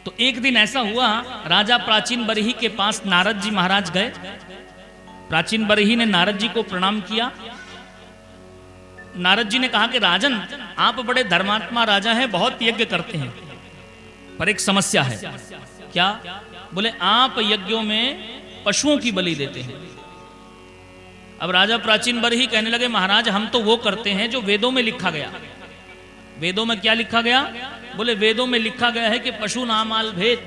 तो एक दिन ऐसा हुआ, राजा प्राचीन बरही के पास नारद जी महाराज गए। प्राचीन बरही ने नारद जी को प्रणाम किया। नारद जी ने कहा कि राजन, आप बड़े धर्मात्मा राजा हैं, बहुत यज्ञ करते हैं, पर एक समस्या है। क्या? बोले आप यज्ञों में पशुओं की बलि देते हैं। अब राजा प्राचीन बरही कहने लगे, महाराज हम तो वो करते हैं जो वेदों में लिखा गया। वेदों में क्या लिखा गया? बोले वेदों में लिखा गया है कि पशु नामाल भेद,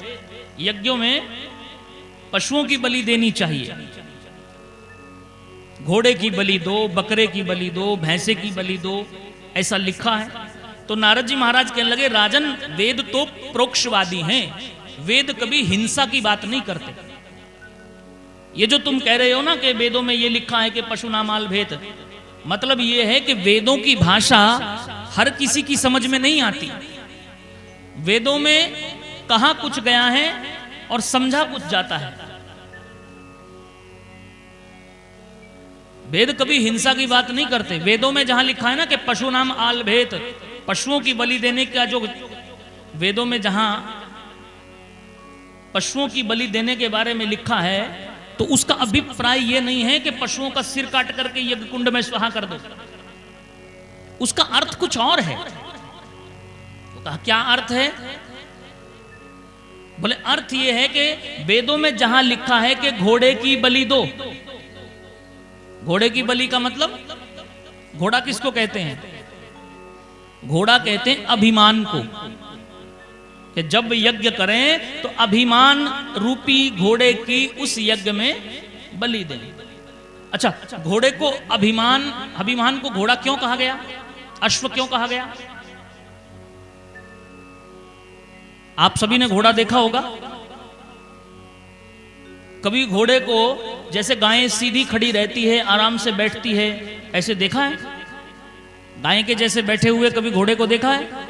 यज्ञों में पशुओं की बलि देनी चाहिए। घोड़े की बलि दो, बकरे की बलि दो, भैंसे की बलि दो, ऐसा लिखा है। तो नारद जी महाराज कहने लगे, राजन वेद तो प्रोक्षवादी हैं, वेद कभी हिंसा की बात नहीं करते। ये जो तुम कह रहे हो ना कि वेदों में ये लिखा है कि पशु नामाल भेद, मतलब ये है कि वेदों की भाषा हर किसी की समझ में नहीं आती। वेदों में कहा कुछ गया है और समझा कुछ जाता है। वेद कभी हिंसा की बात नहीं करते। वेदों में जहां लिखा है ना कि पशु नाम आल भेद, पशुओं की बलि देने का जो वेदों में जहां पशुओं की बलि देने के बारे में लिखा है, तो उसका अभिप्राय यह नहीं है कि पशुओं का सिर काट करके यज्ञ कुंड में स्वाहा कर दो। उसका अर्थ कुछ और है। तो कहा क्या अर्थ है? बोले अर्थ यह है कि वेदों में जहां लिखा है कि घोड़े की बलि दो, घोड़े की बलि का मतलब, घोड़ा किसको कहते हैं? घोड़ा कहते हैं अभिमान को, कि जब यज्ञ करें तो अभिमान रूपी घोड़े की उस यज्ञ में बलि दें। अच्छा, घोड़े को अभिमान को घोड़ा क्यों कहा गया? अश्व क्यों कहा गया? आप सभी ने घोड़ा देखा होगा। कभी घोड़े को, जैसे गायें सीधी खड़ी रहती है, आराम से बैठती है, ऐसे देखा है? गाय के जैसे बैठे हुए कभी घोड़े को देखा है?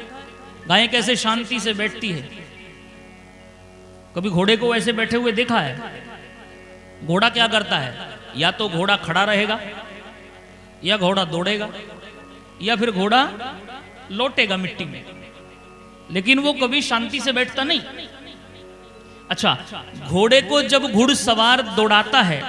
गाय कैसे शांति से बैठती है, कभी घोड़े को ऐसे बैठे हुए देखा है? घोड़ा क्या करता है? या तो घोड़ा खड़ा रहेगा, या घोड़ा दौड़ेगा, या फिर घोड़ा लौटेगा मिट्टी में, लेकिन वो कभी शांति से बैठता नहीं। अच्छा, घोड़े को जब घुड़सवार दौड़ाता है,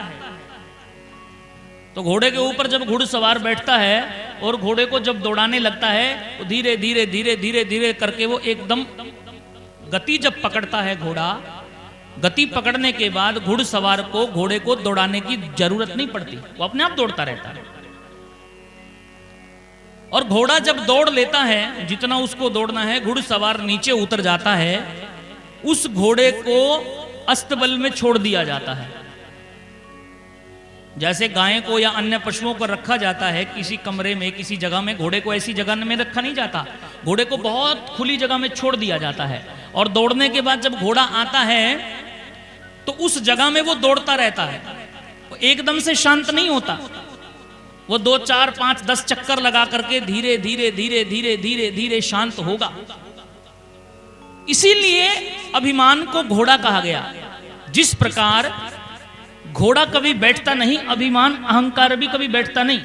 तो घोड़े के ऊपर जब घुड़सवार बैठता है और घोड़े को जब दौड़ाने लगता है, तो धीरे धीरे धीरे धीरे धीरे करके वो एकदम गति जब पकड़ता है घोड़ा, गति पकड़ने के बाद घुड़सवार को घोड़े को दौड़ाने की जरूरत नहीं पड़ती, वो अपने आप दौड़ता रहता है। और घोड़ा जब दौड़ लेता है, जितना उसको दौड़ना है, घुड़सवार नीचे उतर जाता है, उस घोड़े को अस्तबल में छोड़ दिया जाता है। जैसे गाय को या अन्य पशुओं को रखा जाता है किसी कमरे में, किसी जगह में, घोड़े को ऐसी जगह में रखा नहीं जाता। घोड़े को बहुत खुली जगह में छोड़ दिया जाता है, और दौड़ने के बाद जब घोड़ा आता है तो उस जगह में वो दौड़ता रहता है, वो एकदम से शांत नहीं होता। वो 2, 4, 5, 10 चक्कर लगा करके धीरे धीरे धीरे धीरे धीरे धीरे शांत होगा। इसीलिए अभिमान को घोड़ा कहा गया। जिस प्रकार घोड़ा कभी बैठता नहीं, अभिमान अहंकार भी कभी बैठता नहीं,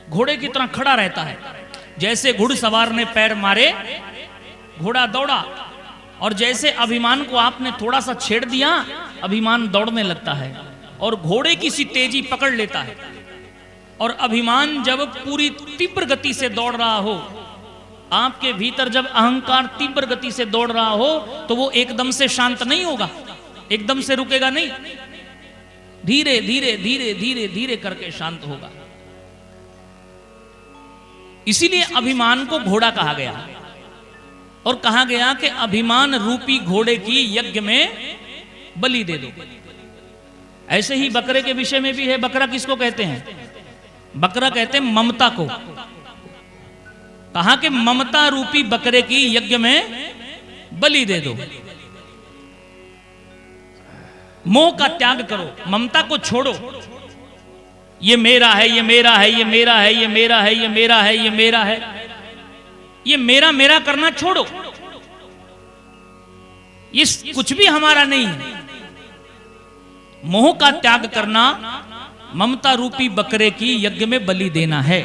घोड़े की तरह खड़ा रहता है। जैसे घुड़सवार ने पैर मारे, घोड़ा दौड़ा, और जैसे अभिमान को आपने थोड़ा सा छेड़ दिया, अभिमान दौड़ने लगता है और घोड़े की सी तेजी पकड़ लेता है। और अभिमान जब पूरी तीव्र गति से दौड़ रहा हो, आपके भीतर जब अहंकार तीव्र गति से दौड़ रहा हो, तो वो एकदम से शांत नहीं होगा, एकदम से रुकेगा नहीं, धीरे धीरे धीरे धीरे धीरे करके शांत होगा। इसीलिए अभिमान को घोड़ा कहा गया, और कहा गया कि अभिमान रूपी घोड़े की यज्ञ में बलि दे दो। ऐसे ही बकरे के विषय में भी है। बकरा किसको कहते हैं? बकरा कहते हैं ममता को। कहा कि ममता रूपी बकरे की यज्ञ में बलि दे दो। मोह का त्याग करो, ममता को छोड़ो। ये मेरा है, ये मेरा है, ये मेरा है, ये मेरा है, ये मेरा है, ये मेरा है, ये मेरा मेरा करना छोड़ो। ये कुछ भी हमारा नहीं है। मोह का त्याग करना ममता रूपी बकरे की यज्ञ में बलि देना है।